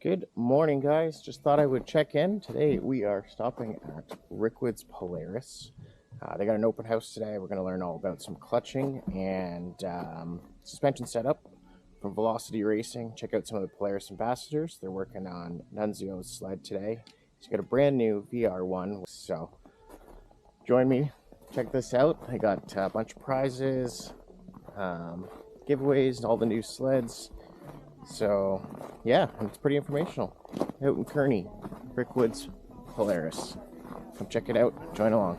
Good morning, guys. Just thought I would check in. Today we are stopping at Rickwards Polaris. They got an open house today. We're going to learn all about some clutching and suspension setup from Velocity Racing. Check out some of the Polaris ambassadors. They're working on Nunzio's sled today. He's got a brand new VR1. So join me. Check this out. I got a bunch of prizes, giveaways, and all the new sleds. So, yeah, it's pretty informational. Out in Kearney, Rickwards Polaris. Come check it out. Join along.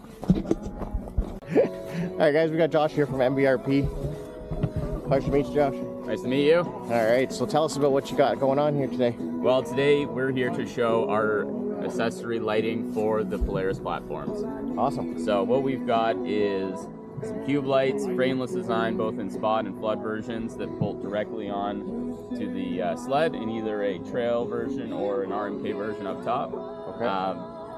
Alright, guys, we got Josh here from MBRP. Pleasure to meet you, Josh. Nice to meet you. Alright, so tell us about what you got going on here today. Well, today we're here to show our accessory lighting for the Polaris platforms. Awesome. So what we've got is some cube lights, frameless design, both in spot and flood versions that bolt directly on to the sled in either a trail version or an RMK version up top. Okay.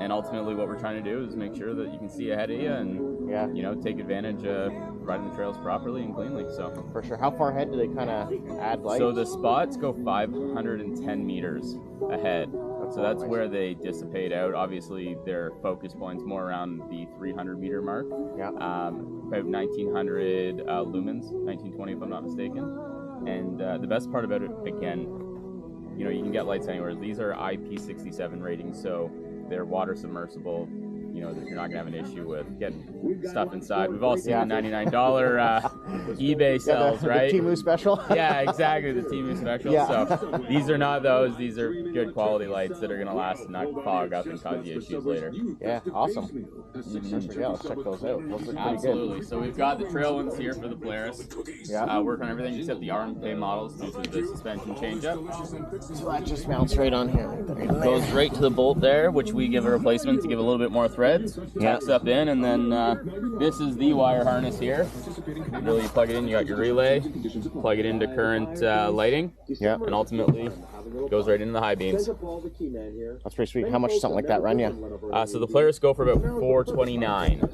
And ultimately what we're trying to do is make sure that you can see ahead of you and, you know, take advantage of riding the trails properly and cleanly. So for sure. How far ahead do they kind of add lights? So the spots go 510 meters ahead. So that's where they dissipate out. Obviously, their focus point's more around the 300-meter mark. Yeah. About 1900 lumens, 1920 if I'm not mistaken. And the best part about it, again, you know, you can get lights anywhere. These are IP67 ratings, so they're water submersible. You know, you're not gonna have an issue with getting stuff inside. We've all seen the $99 eBay sells, right? The Temu special. Yeah, exactly, the Temu special. Yeah. So these are not those. These are good quality lights that are gonna last and not fog up and cause you issues later. Yeah, awesome. Yeah, let's check those out. Those look Absolutely. Good. So we've got the trail ones here for the Polaris. Yeah. Work on everything except the RMK models due to the suspension change-up. So that just mounts right on here. Goes right to the bolt there, which we give a replacement to give a little bit more threads. Tucks up in, and then this is the wire harness here. Really, you plug it in, you got your relay, plug it into current lighting, and ultimately goes right into the high beams. That's pretty sweet. How much does something like that run you? So the Polaris go for about $429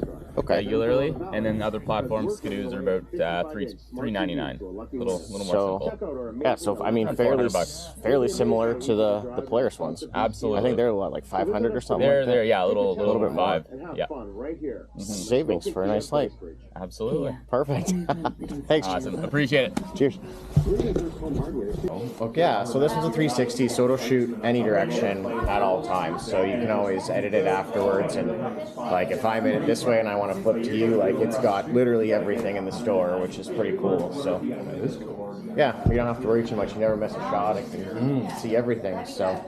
regularly, and then other platforms, Skidoos are about $399. Little more simple. Yeah, so I mean, fairly similar to the Polaris ones. Absolutely. I think they're what, like 500 or something. They're yeah, a little bit more. Yeah. Savings for a nice light. Absolutely. Perfect. Thanks. Awesome. Appreciate it. Cheers. Okay, yeah, so this one's a 360, so it'll shoot any direction at all times. So you can always edit it afterwards. And like if I'm in it this way and I want to flip to you, like it's got literally everything in the store, which is pretty cool. So yeah, you don't have to worry too much. You never miss a shot. You can see everything. So.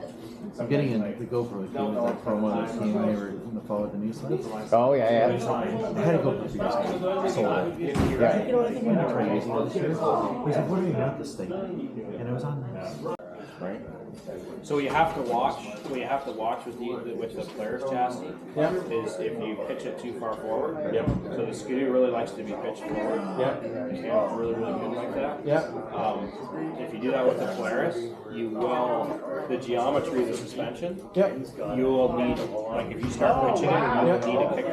I'm getting into the GoPro thing with that promo that came over in the fall with the new sleds. Oh, yeah. I had a GoPro for years. Sold it. Yeah. I tried using it this year. He said, what do you want this thing? And it was on this. Right. So what you have to watch with the Polaris chassis is if you pitch it too far forward. Yep. So the Skidoo really likes to be pitched forward. Yep. And it's really good like that. Yep. If you do that with the Polaris, you will, the geometry of the suspension, you will need, like if you start pitching it, you will need to kick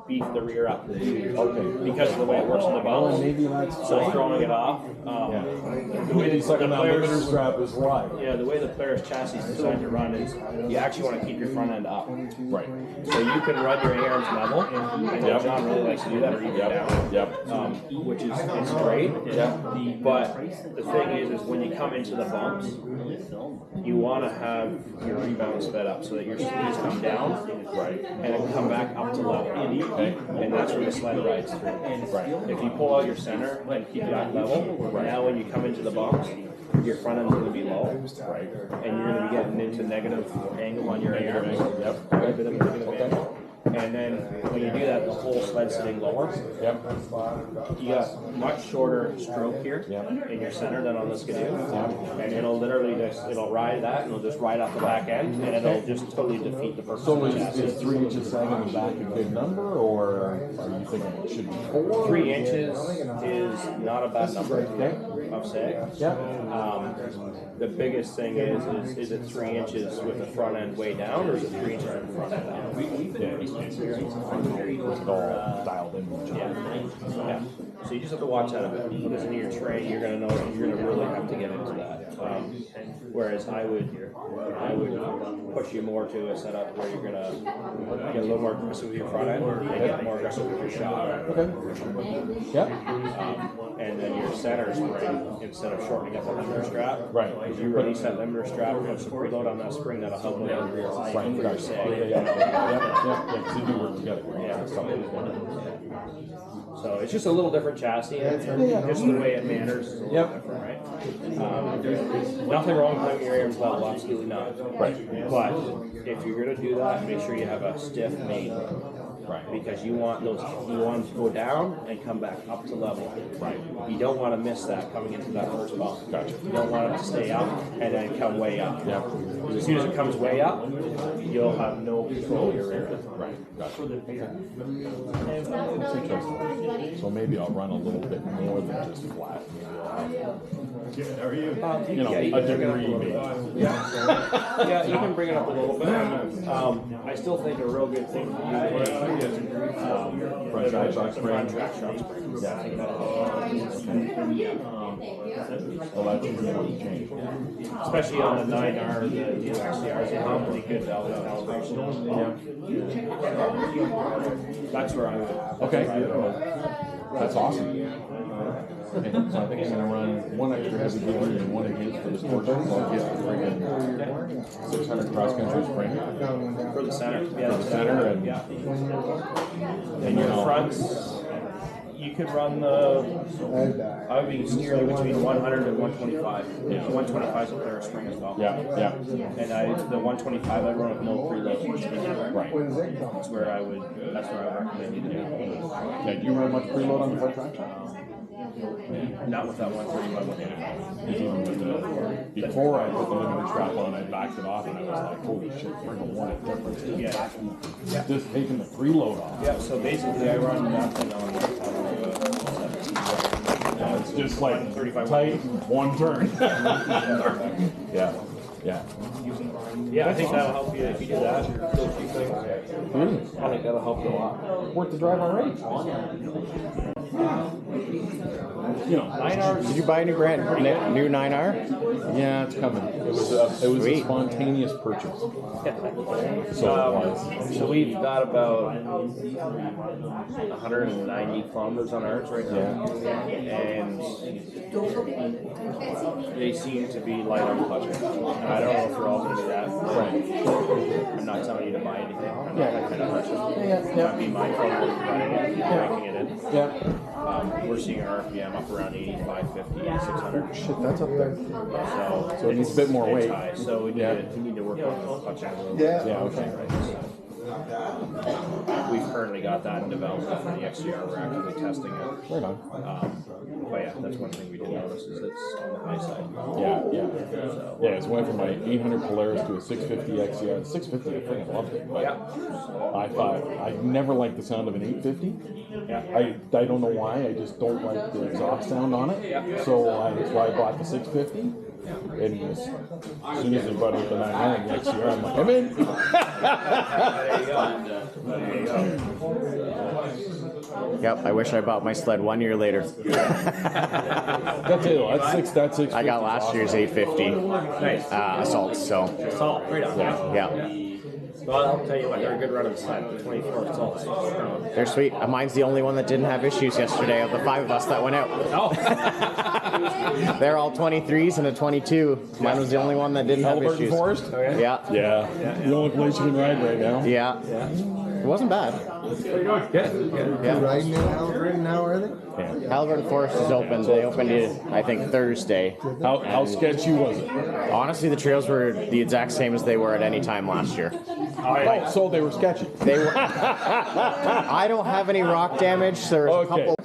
beef the rear up. Okay. Because of the way it works in the bumps. Maybe that's so throwing it off. The way the Polaris strap is wide. Yeah, the way the Polaris chassis is designed to run is you actually want to keep your front end up. Right. So you can run your arms level. I know John really likes to do that, or even down. Which is great. But the thing is when you come into the bumps, you want to have your rebound sped up so that your skis come down, and then come back up to level. And that's where the sled rides through. If you pull out your center and keep it at level, now when you come into the bumps, your front end's going to be low, and you're going to be getting into negative angle on your arms. A bit of a negative angle. And then when you do that, the whole sled's sitting lower. You got much shorter stroke here in your center than on the Skidoo. And it'll literally it'll ride that, and it'll just ride off the back end, and it'll just totally defeat the purpose of the chassis. Is 3 inches sagging in the back a good number, or are you thinking it should be 4? 3 inches is not a bad number of sag. The biggest thing is it 3 inches with the front end way down, or is it 3 inches with the front end down? Dialed in. Yeah. So you just have to watch that a bit. Because in your train, you're gonna know you're gonna really have to get into that. Whereas I would push you more to a setup where you're gonna get a little more aggressive with your front end and get more aggressive with your shot. Okay. Yeah. And then your center spring, instead of shortening up the limiter strap, Right. if you release that limiter strap, put some preload on that spring, that'll help with your Right. your Gotcha. sag. Yeah. Because they do work together. Yeah. Something. So it's just a little different chassis. Just the way it manners is a little different, right? Nothing wrong with having your arms level, absolutely not. Right. But if you're gonna do that, make sure you have a stiff main. Right. Because you want them to go down and come back up to level. Right. You don't want to miss that coming into that first bump. Gotcha. You don't want it to stay up and then come way up. Yeah. Because as soon as it comes way up, you'll have no control of your rear. Right. Gotcha. That's interesting. So maybe I'll run a little bit more than just flat. You know, a degree maybe. Yeah, you can bring it up a little bit. I still think a real good thing for you is Front track shock spring. front track shock spring. Yeah. I think that'll help. Well, that's a really change. Especially on the 9R, the XCRs, they have pretty good calibration. That's where I would. Okay. That's awesome. Okay, so I think I'm gonna run one extra heavy duty and one enhanced for this portion. So I'll get the friggin' 600 cross country spring For the center. Yeah, for the center and And your fronts, you could run the, I would be steering between 100 and 125. Yeah. 125 is a Polaris spring as well. yeah. And the 125 I run with no preload. Right. That's where I would recommend you to do. Yeah, do you run much preload on the front track shock? Not with that 135 with Even with before I put the limiter strap on, I backed it off and I was like, holy shit, friggin' what a difference. Yeah. Just taking the preload off. Yeah, so basically I run nothing on It's just like 35 tight, one turn. Yeah. Yeah, I think that'll help you if you do that. Those few things. I think that'll help you a lot. Worth the drive already. You know, 9Rs. Did you buy a new new 9R? yeah, it's coming. It was a Sweet. spontaneous purchase. So it was. So we've got about 190 kilometers on ours right now, and they seem to be light on clutching. And I don't know if they're all going to be that. Right. I'm not telling you to buy anything. I'm not that kind of person. I'd be mindful of running it, breaking it in. Yeah. We're seeing our RPM up around 85, 50, 600. Shit, that's up there. So it needs a bit more it's weight. high. So we need to work on the clutching a little bit. Yeah, okay. We've currently got that in development for the XCR. We're actively testing it. Right on. But yeah, that's one thing we did notice is it's on the high side. Yeah, it's went from my 800 Polaris to a 650 XCR. 650, I freaking loved it. But I thought, I never liked the sound of an 850. I don't know why, I just don't like the exhaust sound on it. So that's why I bought the 650. And as soon as they brought out the 9R and the XCR, I'm like, I'm in. There you go. Yep, I wish I bought my sled 1 year later. That's it. That's 6. I got last year's 850 Assault, so Salt, right up. yeah. Well, I'll tell you what, they're a good running sled. The 24 salts. They're sweet. Mine's the only one that didn't have issues yesterday of the 5 of us that went out. Oh. They're all 23s and a 22. Mine was the only one that didn't have Haliburton issues. Forest? Yeah. Yeah. The only place you can ride right now. Yeah. It wasn't bad. Good. Yeah. Riding in Haliburton now, are they? Haliburton Forest is open. They opened it, I think, Thursday. How sketchy was it? Honestly, the trails were the exact same as they were at any time last year. Oh, so they were sketchy. They were. I don't have any rock damage. There was a couple.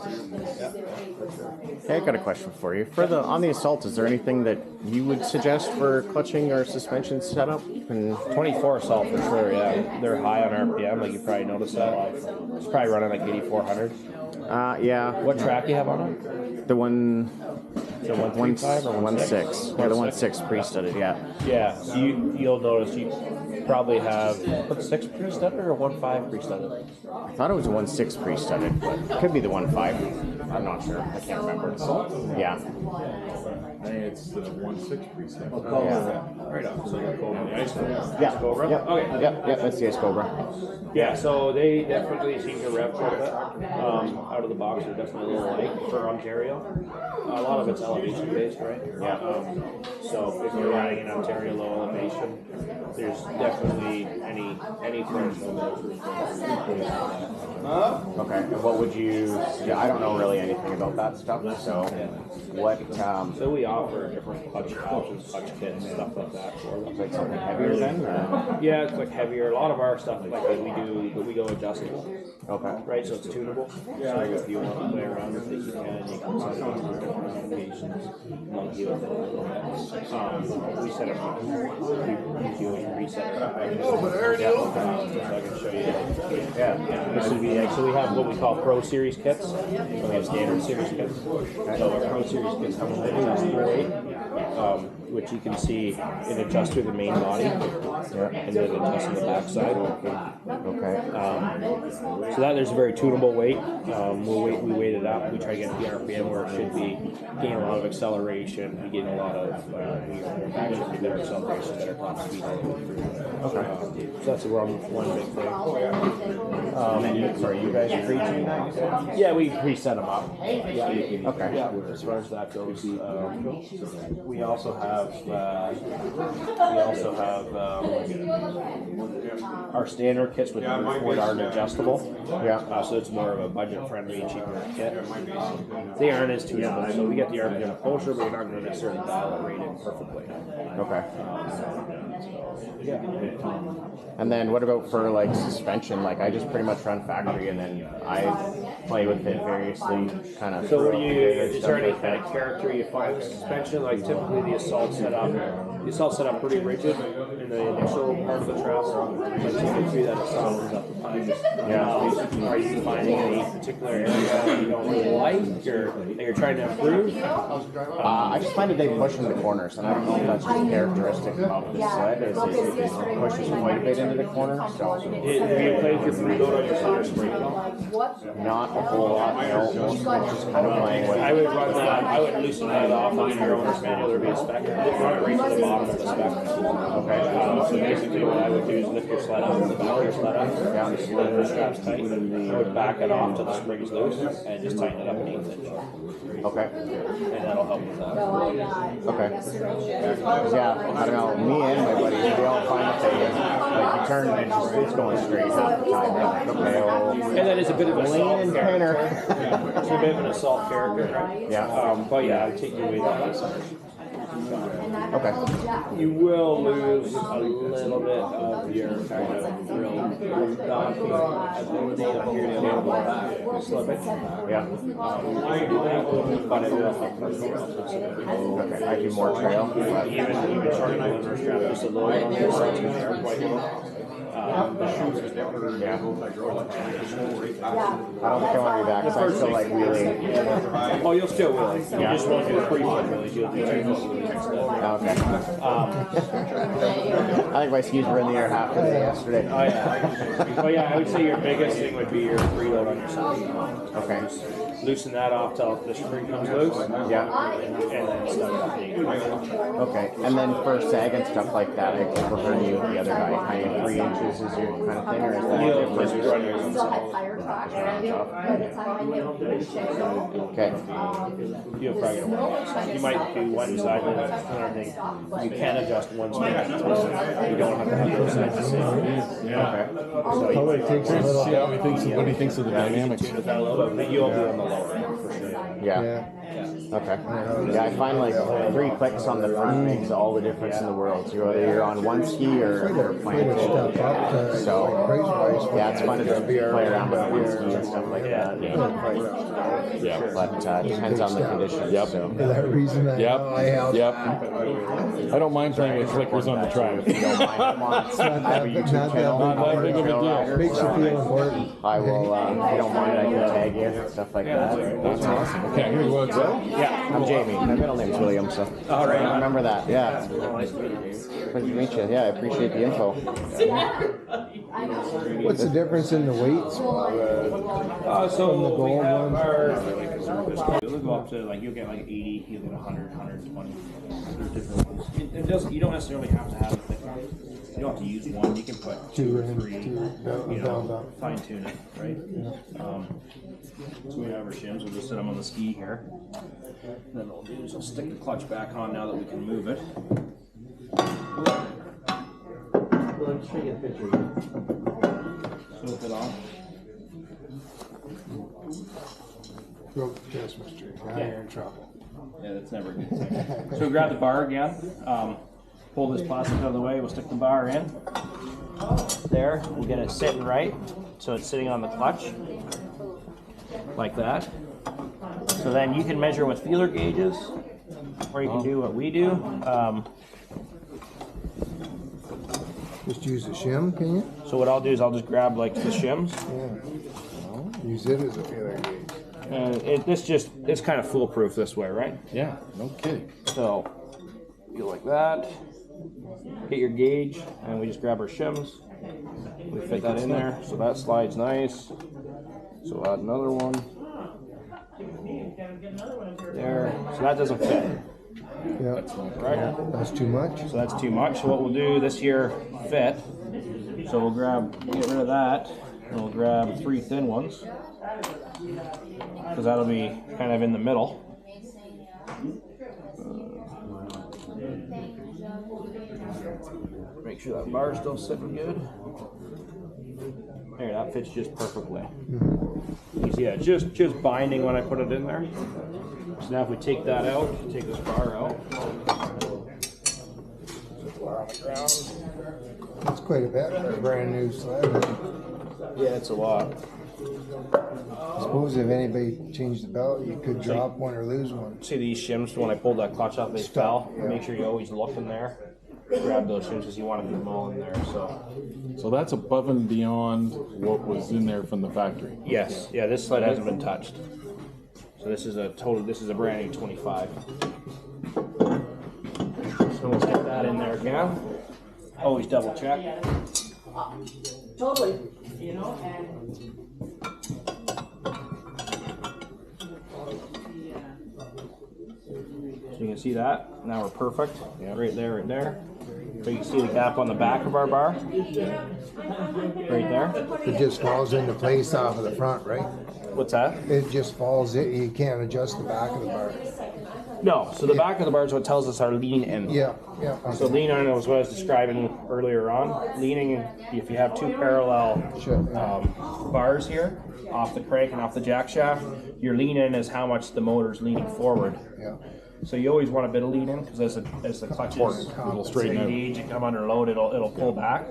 Hey, I got a question for you. On the Assault, is there anything that you would suggest for clutching or suspension setup? And 24 Assault for sure, yeah. They're high on RPM, like you probably noticed that. It's probably running like 8,400. yeah. What track do you have on it? The one. The 135 or 1.6. Yeah, the 1.6 pre-studded. Yeah. Yeah, so you'll notice you probably have 1.6 pre-studded or 1.5 pre-studded? I thought it was a 1.6 pre-studded, but it could be the 1.5. I'm not sure. I can't remember. Yeah. It's the 1.6 preset. Right up. So you're cool. Yeah. Cobra? Yep. Okay. Yep. That's the Ice Cobra. Yeah, so they definitely seem to rev quite a bit. Out of the box, they're definitely a little light for Ontario. A lot of it's elevation based, right? Yeah. So if you're riding in Ontario low elevation, there's definitely any place. Okay. And what would you? Yeah, I don't know really anything about that stuff. So, what? So we offer different clutch options, clutch kits, stuff like that for them. Like something heavier then? Or? Yeah, it's like heavier. A lot of our stuff, like we go adjustable. Okay. Right, so it's tunable. So if you want to play around with it, you can. You can set it up for different applications. Monkey with it a little bit. We set it up. We do a reset it up. So I can show you. Yeah. This would be so we have what we call Pro Series kits. And we have Standard Series kits. So our Pro Series kits come with an adjustable weight, which you can see it adjusts through the main body, and then it adjusts on the back side. Okay. So that there's a very tunable weight. We weight it up. We try to get the RPM where it should be. Gain a lot of acceleration. We gain a lot of actually better acceleration, better top speed. Okay. So that's one big thing. And then you guys are preaching that? You said? Yeah, we reset them up. Okay. Yeah, as far as that goes, we also have our standard kits with aren't adjustable. Yeah. So it's more of a budget-friendly, cheaper kit. They aren't as tunable, so we get the RPM closer, but we're not going to necessarily dial it rated perfectly. Okay. Yeah. And then what about for like suspension? Like I just pretty much run factory and then I play with it variously kind of. So is there any kind of character you find with suspension? Like typically the assault set up pretty rigid in the initial part of the travel, but typically that assault is up to time. Yeah. Are you finding any particular area that you don't really like or that you're trying to improve? I just find that they push in the corners, and I don't know if that's just characteristic of the sled. Is it pushes quite a bit into the corner? So Have you played your freeload on your center spring at all? not a whole lot. No, just kind of playing with. I would run that. I would loosen that off on your owner's manual. There'd be a spec. Run it right to the bottom of the spec. Okay. So basically, what I would do is lift your sled up, the back of your sled up. Yeah. The sled strap's tight. I would back it off till the spring's loose, and just tighten it up an 1/8 inch. Okay. And that'll help with that. Okay. Yeah, I don't know. Me and my buddies, we all find that they like you turn and it's going straight half the time. Like, okay, well, And that is a bit of an assault and character. pinner. It's a bit of an assault character, right? Yeah. But yeah, I would take your weight off the center. Okay. You will lose a little bit of your kind of real ability up here to slip it. Yeah. But it will help performance. Okay. I do more trail. Even shortening the liver strap just a little bit on this side too, there, quite a little. Yeah. I don't think I want to be back because I still like wheeling. Oh, you'll still wheel. You just won't do a free-foot wheelie. You'll do 2-foot wheelies instead. Okay. I think my skis were in the air half the day yesterday. Oh yeah. Well, yeah, I would say your biggest thing would be your preload on your side. Okay. Loosen that off till the spring comes loose. Yeah. And then stuff it. Okay. And then for sag and stuff like that, I prefer you the other guy. Kind of 3 inches is your kind of thing, or is that You'll just different? run yours on Okay. You'll probably get one. You might do one side, but another thing, you can adjust one side. You don't have to have both sides the same. Yeah. So you might takes a little. See how he thinks. What he thinks of the dynamics. tune with that a little bit, but you'll be on the lower end for sure. Yeah. Okay. Yeah, I find like 3 clicks on the front makes all the difference in the world. So whether you're on one ski or planted. So yeah, it's fun to just play around with one ski and stuff like that. Yeah. But depends on the conditions. Yep. So. For that reason, I have. Yep. I don't mind playing with flickers on the track. If you don't mind, I'm on I have a YouTube channel. Not that big of a deal. Trailrider, Makes you so feel important. I will, if you don't mind, I can tag you and stuff like that. That's awesome. Okay, here we go. Yeah, I'm Jamie. My middle name's William, so. All right. I remember that, yeah. Nice to meet you, James. Pleasure to meet you. Yeah, I appreciate the info. What's the difference in the weights? So we have our, we'll go up to like, you'll get like 80, you'll get 100, 120. There's different ones. It does, you don't necessarily have to have a thick one. You don't have to use one, you can put two or three, you know, fine tune it, right? So we have our shims, we'll just set them on the ski here. And then what we'll do is we'll stick the clutch back on now that we can move it. Let's show you a picture. Flip it on. Broke the Christmas tree. Now you're in trouble. Yeah, that's never a good thing. So we grab the bar again, pull this plastic out of the way, we'll stick the bar in. There, we'll get it sitting right, so it's sitting on the clutch, like that. So then you can measure with feeler gauges, or you can do what we do. Just use a shim, can you? So what I'll do is I'll just grab like the shims, Yeah. Use it as a feeler gauge. and it's kind of foolproof this way, right? Yeah, no kidding. So, go like that, get your gauge, and we just grab our shims. We fit that in there, so that slides nice. So we'll add another one. There, so that doesn't fit, Yeah. right? That's too much. So that's too much. So what we'll do this here, fit. So we'll get rid of that, and we'll grab 3 thin ones, because that'll be kind of in the middle. Make sure that bar's still sitting good. There, that fits just perfectly. You see that, just binding when I put it in there. So now if we take that out, take this bar out. That's quite a bit for a brand new sled. Yeah, it's a lot. I suppose if anybody changed the belt, you could drop one or lose one. See these shims, when I pulled that clutch off, they fell. Yeah. Make sure you always look in there. Grab those shims because you want to keep them all in there. So that's above and beyond what was in there from the factory. Yes, yeah, this sled hasn't been touched. So this is a brand new 25. So we'll stick that in there again. Always double check. Totally, you know, and So you can see that. Now we're perfect. Right there, right there. So you can see the gap on the back of our bar. Right there. It just falls into place off of the front, right? What's that? It just falls in. You can't adjust the back of the bar. No, so the back of the bar is what tells us our lean in. Yeah, yeah. So lean in was what I was describing earlier on. Leaning, if you have 2 parallel bars here, off the crank and off the jack shaft, your lean in is how much the motor's leaning forward. Yeah. So you always want a bit of lean in because as the clutch is straighten out. engaged and come under load, it'll pull back.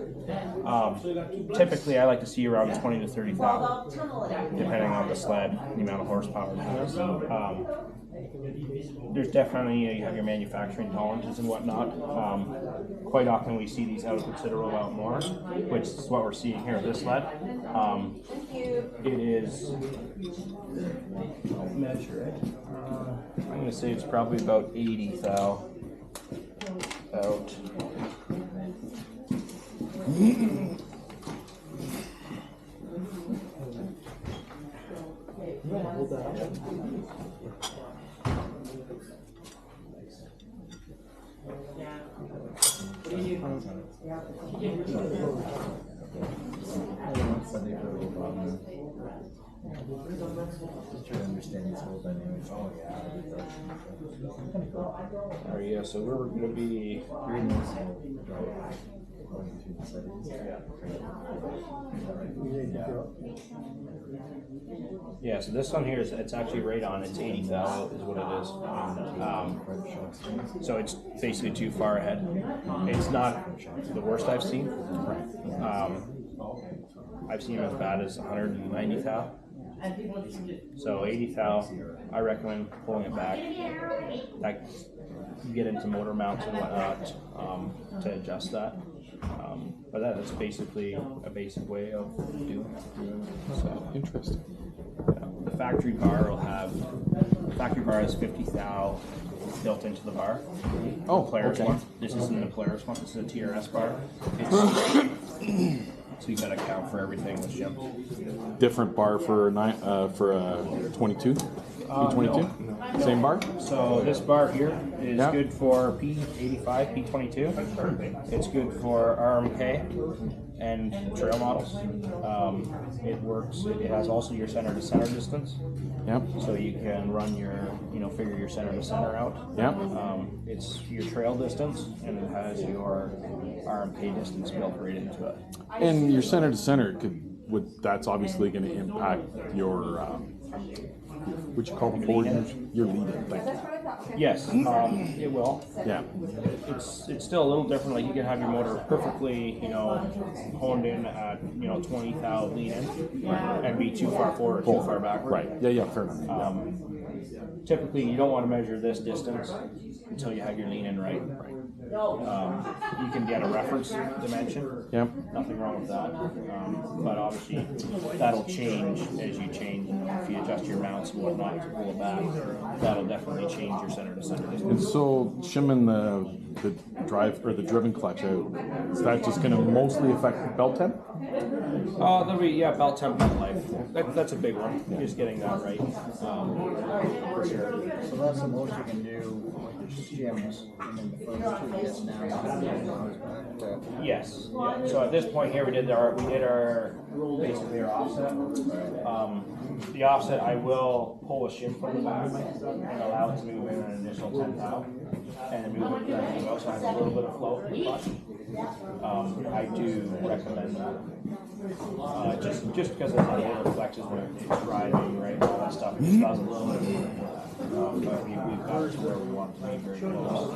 Typically, I like to see around 20 to 30 thou, depending on the sled, the amount of horsepower it has. There's definitely you have your manufacturing tolerances and whatnot. Quite often we see these out a considerable amount more, which is what we're seeing here with this sled. It is, I'll measure it. I'm going to say it's probably about 80 thou out. Just trying to understand these whole dynamics. Oh, yeah. Yeah, so we're going to be. Yeah, so this one here is it's actually right on. It's 80 thou is what it is. So it's basically too far ahead. It's not the worst I've seen. I've seen as bad as 190 thou. So 80 thou, I recommend pulling it back. That you get into motor mounts and whatnot to adjust that. But that is basically a basic way of doing it. So interesting. factory bar has 50 thou built into the bar. Oh, The Polaris okay. one. This isn't the Polaris one. This is a TRS bar. It's so you got to account for everything with shims. Different bar for 22. P22. Same bar. So this bar here is Yeah. good for P85, P22. It's good for RMK and trail models. It works. It has also your center to center distance, Yep. so you can run your, figure your center to center out. Yep. It's your trail distance, and it has your RMK distance built right into it. And your center to center that's obviously going to impact your what you call the forward your lead in thing. Yes, it will. Yeah. It's still a little different. Like you can have your motor perfectly, honed in at 20 thou lead in, and be too far forward or too far backward. Right. Yeah. Fair enough. Typically, you don't want to measure this distance until you have your lean in right. You can get a reference dimension. Yep. Nothing wrong with that. But obviously, that'll change as you change. If you adjust your mounts and whatnot to pull it back, that'll definitely change your center to center And distance. so shimming the drive or the driven clutch out, is that just going to mostly affect belt temp? There'll be belt temp and life. That's a big one. Just getting that right. For sure. So that's the most you can do with the shims, and then the first two gets now. Yes. Yeah. So at this point here, we did our basically our offset. The offset, I will pull a shim from the back and allow it to move in an additional 10 thou, and move it there. We also have a little bit of float in the clutch. I do recommend that. Just because of the air flexes when it's driving, right, all that stuff, it just does a little bit. But we've got it to where we want to be very close.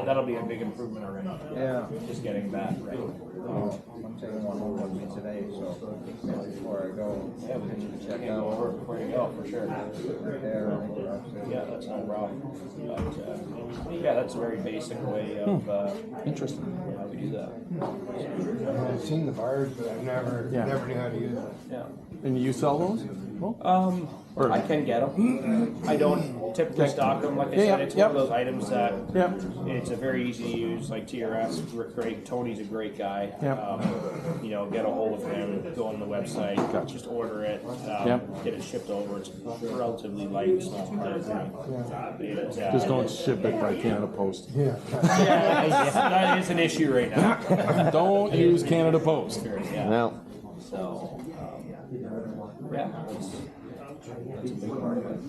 That'll be a big improvement already. Yeah. Just getting that right. I'm taking one home with me today, so before I go, Yeah, we can check go out over it before you go, for sure. repair or upstairs. Yeah, that's no problem. But, that's a very basic way of Interesting. how we do that. I've seen the bars, but I've never knew how to use it. Yeah. And you sell those? I can get them. I don't typically stock them. Like I said, it's one of those items that it's a very easy to use. Like TRS, great. Tony's a great guy. Get a hold of him. Go on the website. Just order it. Get it shipped over. It's relatively light, small part. Just don't ship it by Canada Post. Yeah. That is an issue right now. Don't use Canada Post. Yeah. No. So, that's a big part of it.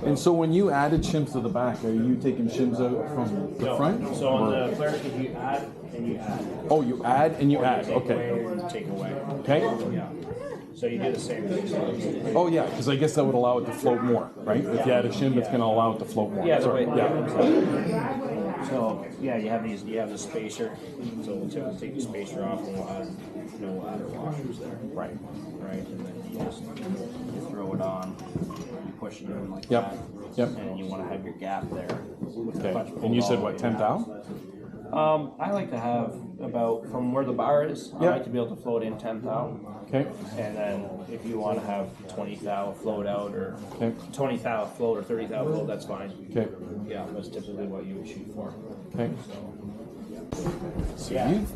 And so when you added shims to the back, are you taking shims out from the front? So on the Polaris, if you add and you add. Oh, you add and you add. Take Okay. away or take away. Okay. Yeah. So you do the same thing. Oh yeah, because I guess that would allow it to float more, right? If you add a shim, it's going to allow it to float more. Yeah. Sorry. So you have the spacer. So we'll typically take the spacer off and we'll add no ladder washers there. Right. Right. And then you just throw it on. You push it in like Yep. that. Yep. And you want to have your gap there. With the Okay. clutch pulled And you said all what, the way 10,000? I like to have about from where the bar is. I like to be able to float in 10 thou. Okay. And then if you want to have 20 thou float out or 20 thou float or 30 thou float, that's fine. Okay. Yeah, that's typically what you would shoot for. Okay. So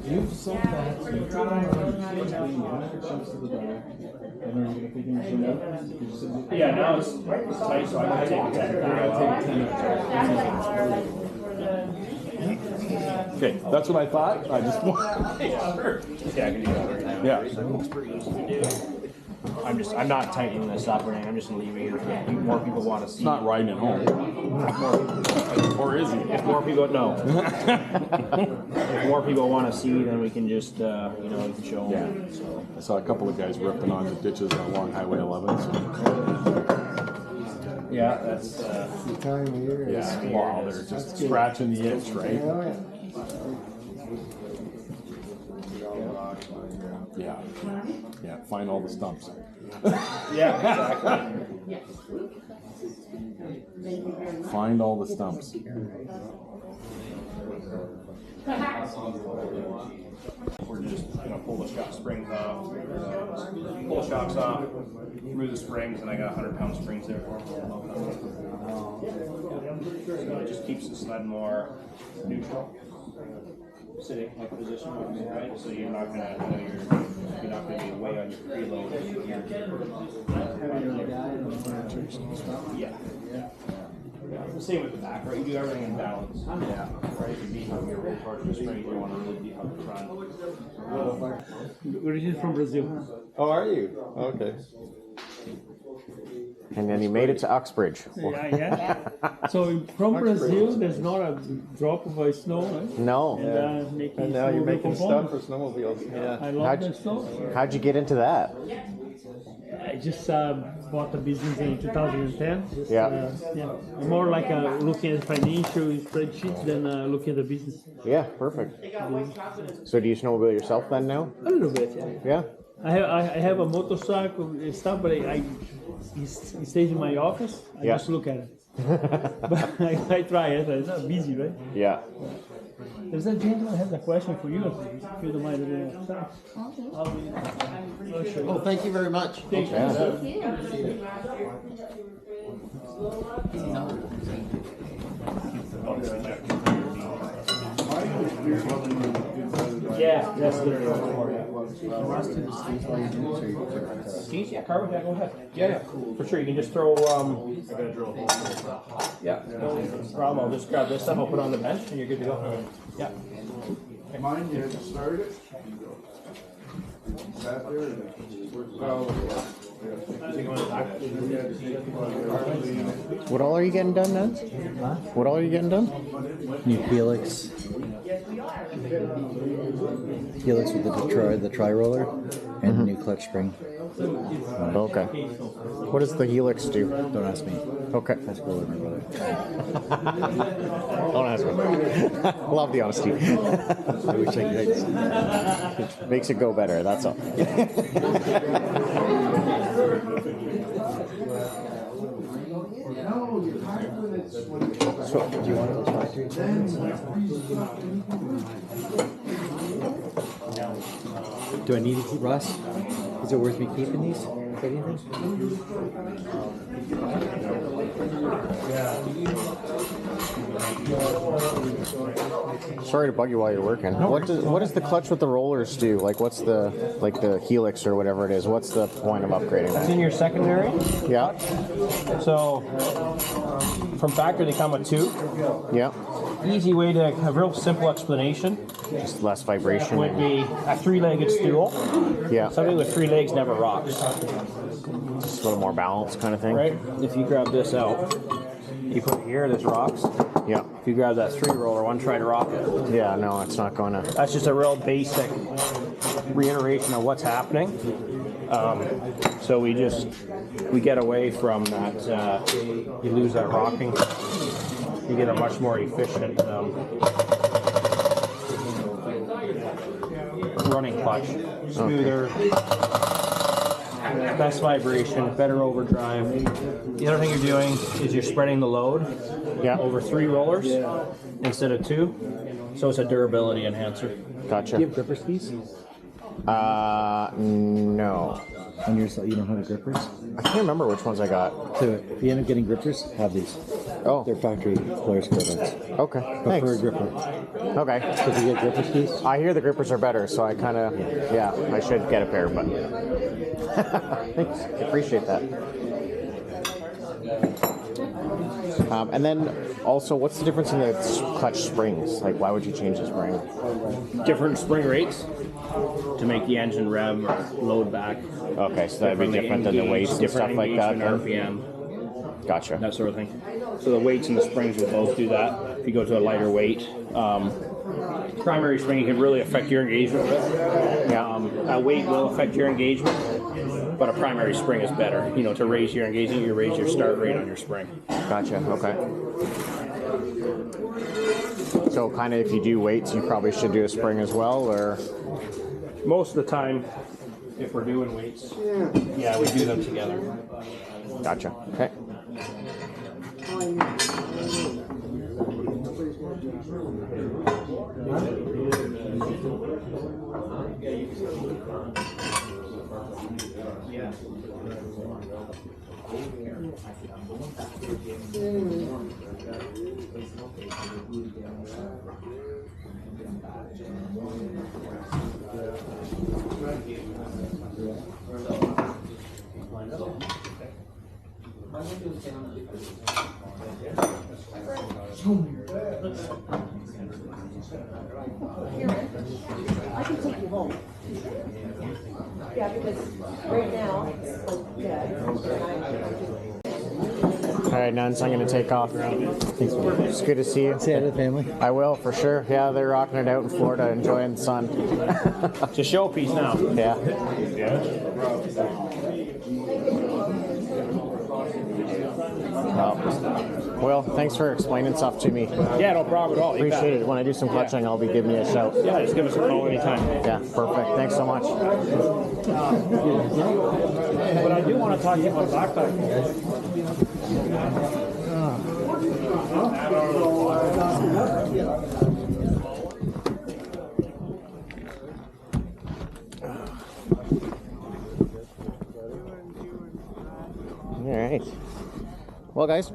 you've sold that. You've put on shims to the back. And are you going to take any shim out? Yeah, now it's tight, so I can take 10 thou out. Okay, that's what I thought. I just Yeah, I can do that right now. Yeah. It's pretty easy to do. I'm not tightening this up or anything. I'm just leaving it for more people want to see. not riding it home. Or is he? If more people if more people want to see, then we can just we can show them. Yeah. So. I saw a couple of guys ripping on the ditches along Highway 11. So. Yeah, that's The time of year. Yeah, wow, they're just scratching the itch, right? Yeah. Yeah, find all the stumps. yeah, exactly. Find all the stumps. We're just pull the springs off, pull the shocks off, remove the springs, and I got 100-pound springs there. So it just keeps the sled more neutral, sitting position, right? So you're not gonna be away on your preload. Yeah. The same with the back, right? You do everything in balance. Yeah. Right? You beat up your rear part, the springs, you want to really beat up the front. Originally from Brazil. Oh, are you? Okay. And then you made it to Uxbridge. Yeah. So from Brazil, there's not a drop of snow, right? No. And now you're making stuff for snowmobiles. Yeah. I love the snow. How'd you get into that? I just bought a business in 2010. Just, Yeah. More like looking at financial spreadsheets than looking at the business. Yeah, perfect. So do you snowmobile yourself then now? A little bit, yeah. Yeah. I have a motorcycle and stuff, but it stays in my office. I Yeah. just look at it. But I try it. It's not busy, right? Yeah. There's a gentleman has a question for you. If you don't mind. Oh, thank you very much. Thank you. Yeah, that's the skis. Yeah, carbon. Yeah, go ahead. Yeah, for sure. You can just throw. Yeah, no problem. I'll just grab this stuff. I'll put it on the bench, and you're good to go. Yeah. Mine, you started? Sat there? What all are you getting done then? What all are you getting done? New helix. Helix with the tri-roller and a new clutch spring. Okay. What does the Helix do? Don't ask me. Okay. That's cool with my brother. Don't ask me. Love the honesty. I wish I could. Makes it go better, that's all. So, do you want to try to? Do I need to keep Russ? Is it worth me keeping these? Anything? Sorry to bug you while you're working. What does the clutch with the rollers do? Like what's the Helix or whatever it is? What's the point of upgrading It's that? in your secondary. Yeah. So from factory they come with two. Yeah. Easy way to have a real simple explanation Just less vibration. would be a three-legged stool. Yeah. Something with three legs never rocks, Just a little more balance kind of thing. right? If you grab this out, you put it here, this rocks. Yeah. If you grab that three-roller one, try to rock it. Yeah, no, it's not gonna. That's just a real basic reiteration of what's happening. So we get away from that. You lose that rocking. You get a much more efficient running clutch, smoother, best vibration, better overdrive. The other thing you're doing is you're spreading the load over three rollers instead of two, so it's a durability enhancer. Gotcha. Do you have gripper skis? No. On your side, you don't have the grippers? I can't remember which ones I got. So if you end up getting grippers, have these. Oh. They're factory Polaris Corvettes. Okay. Prefer Thanks. a gripper. Okay. So if you get gripper skis, I hear the grippers are better, so I kind of, I should get a pair, but thanks. Appreciate that. And then also, what's the difference in the clutch springs? Like, why would you change the spring? Different spring rates to make the engine rev or load back. Okay, so that'd be different than the weights and stuff like that. Then? RPM, Gotcha. that sort of thing. So the weights and the springs will both do that. If you go to a lighter weight, primary spring can really affect your engagement with. A weight will affect your engagement, but a primary spring is better. You know, to raise your engagement, you raise your start rate on your spring. Gotcha. Okay. So, kind of, if you do weights, you probably should do a spring as well, or Most of the time, if we're doing weights, yeah, we do them together. gotcha. Okay. I can take you home. Yeah, because right now, All right, Nuns, I'm going to take off. It's good to see you. Say hi to the family. I will, for sure. Yeah, they're rocking it out in Florida, enjoying the sun. It's a showpiece now. Yeah. Well, thanks for explaining stuff to me. Yeah, no problem at all. You Appreciate bet. it. When I do some clutching, I'll be giving you a shout. Yeah, just give us a call anytime. Yeah, perfect. Thanks so much. But I do want to talk to you about backpacking. All right. Well, guys,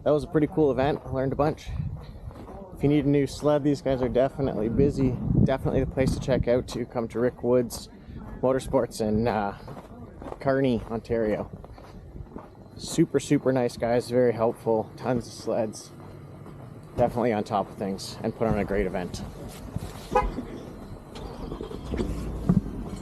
that was a pretty cool event. I learned a bunch. If you need a new sled, these guys are definitely busy. Definitely the place to check out to come to Rickwards Motorsports in Kearney, Ontario. Super, super nice guys. Very helpful. Tons of sleds. Definitely on top of things and put on a great event.